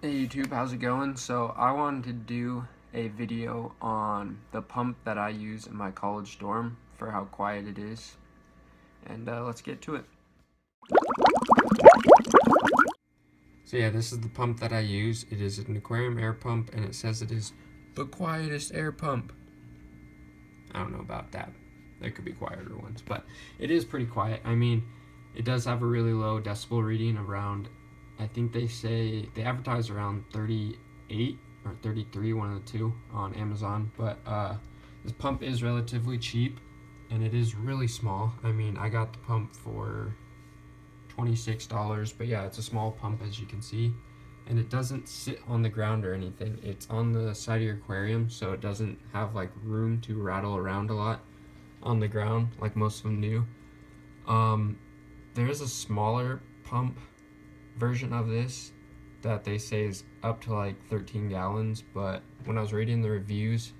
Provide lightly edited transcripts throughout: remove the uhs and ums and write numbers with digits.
Hey YouTube, how's it going? So I wanted to do a video on the pump that I use in my college dorm for how quiet it is, and let's get to it. So yeah, this is the pump that I use. It is an aquarium air pump, and it says it is the quietest air pump. I don't know about that. There could be quieter ones, but it is pretty quiet. I mean, it does have a really low decibel reading around, I think they advertise around 38 or 33, one of the two, on Amazon. But this pump is relatively cheap, and it is really small. I mean, I got the pump for $26, but yeah, it's a small pump, as you can see, and it doesn't sit on the ground or anything. It's on the side of your aquarium, so it doesn't have like room to rattle around a lot on the ground like most of them do. There is a smaller pump version of this that they say is up to like 13 gallons, but when I was reading the reviews,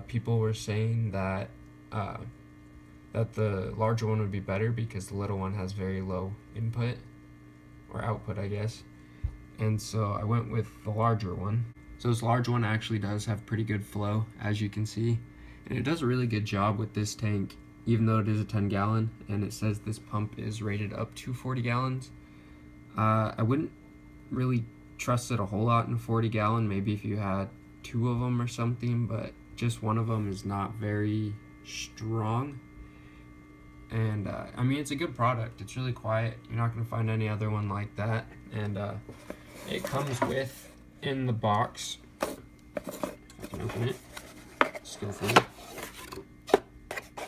people were saying that that the larger one would be better because the little one has very low input or output, I guess. And so I went with the larger one. So this large one actually does have pretty good flow, as you can see, and it does a really good job with this tank, even though it is a 10-gallon, and it says this pump is rated up to 40 gallons. I wouldn't really trust it a whole lot in a 40-gallon, maybe if you had two of them or something, but just one of them is not very strong. And I mean, it's a good product. It's really quiet. You're not going to find any other one like that. And it comes with, in the box, I can open it skillfully.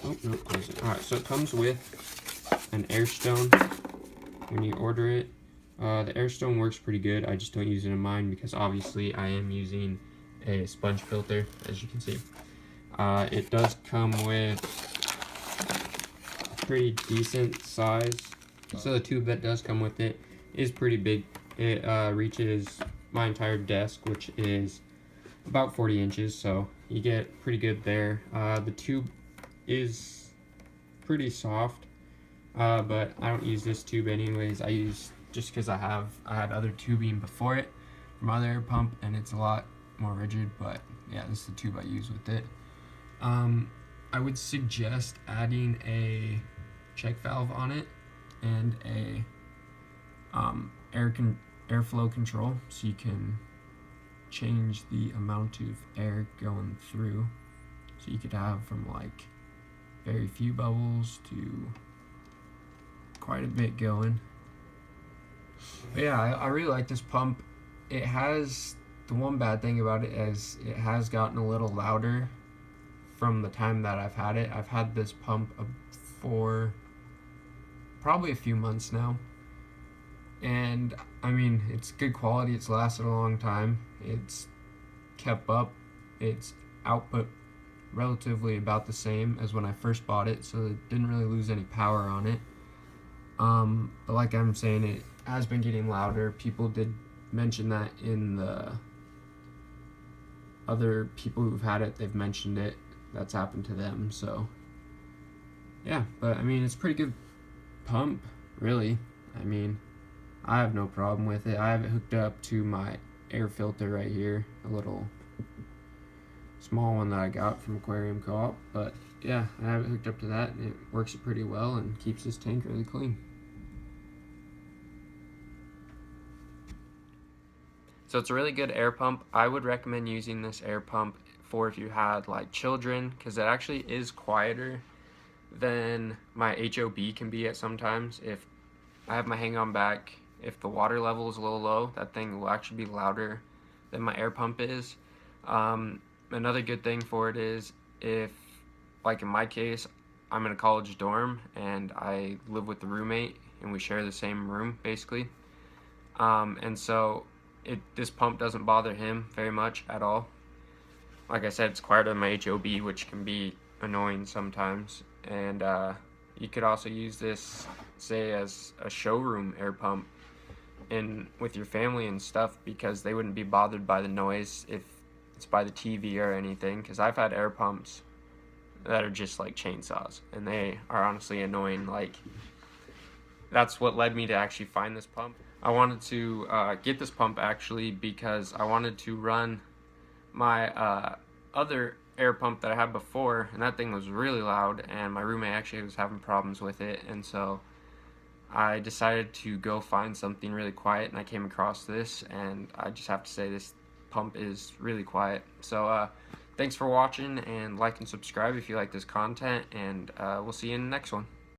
Oh, no, close it. Alright, so it comes with an air stone when you order it. The air stone works pretty good. I just don't use it in mine because obviously I am using a sponge filter, as you can see. It does come with a pretty decent size. So the tube that does come with it is pretty big. It reaches my entire desk, which is about 40 inches, so you get pretty good there. The tube is pretty soft, but I don't use this tube anyways. I use just because I had other tubing before it from other air pump, and it's a lot more rigid. But yeah, this is the tube I use with it. I would suggest adding a check valve on it and a airflow control, so you can change the amount of air going through. So you could have from like very few bubbles to quite a bit going. But yeah, I really like this pump. It has, the one bad thing about it is it has gotten a little louder from the time that I've had it. I've had this pump for probably a few months now, and I mean, it's good quality. It's lasted a long time. It's kept up. Its output relatively about the same as when I first bought it, so it didn't really lose any power on it. But like I'm saying, it has been getting louder. People did mention that in the other people who've had it, they've mentioned it. That's happened to them, so yeah. But I mean, it's a pretty good pump, really. I mean, I have no problem with it. I have it hooked up to my air filter right here, a little small one that I got from Aquarium Co-op. But yeah, I have it hooked up to that, and it works pretty well and keeps this tank really clean. So it's a really good air pump. I would recommend using this air pump for if you had like children, because it actually is quieter than my HOB can be at sometimes. If I have my hang-on back, if the water level is a little low, that thing will actually be louder than my air pump is. Another good thing for it is if, like in my case, I'm in a college dorm and I live with the roommate and we share the same room basically, and so this pump doesn't bother him very much at all. Like I said, it's quieter than my HOB, which can be annoying sometimes. And you could also use this, say, as a showroom air pump with your family and stuff, because they wouldn't be bothered by the noise if it's by the TV or anything. Because I've had air pumps that are just like chainsaws, and they are honestly annoying. Like, that's what led me to actually find this pump. I wanted to get this pump actually because I wanted to run my other air pump that I had before, and that thing was really loud, and my roommate actually was having problems with it, and so I decided to go find something really quiet, and I came across this, and I just have to say this pump is really quiet. So thanks for watching, and like and subscribe if you like this content, and we'll see you in the next one.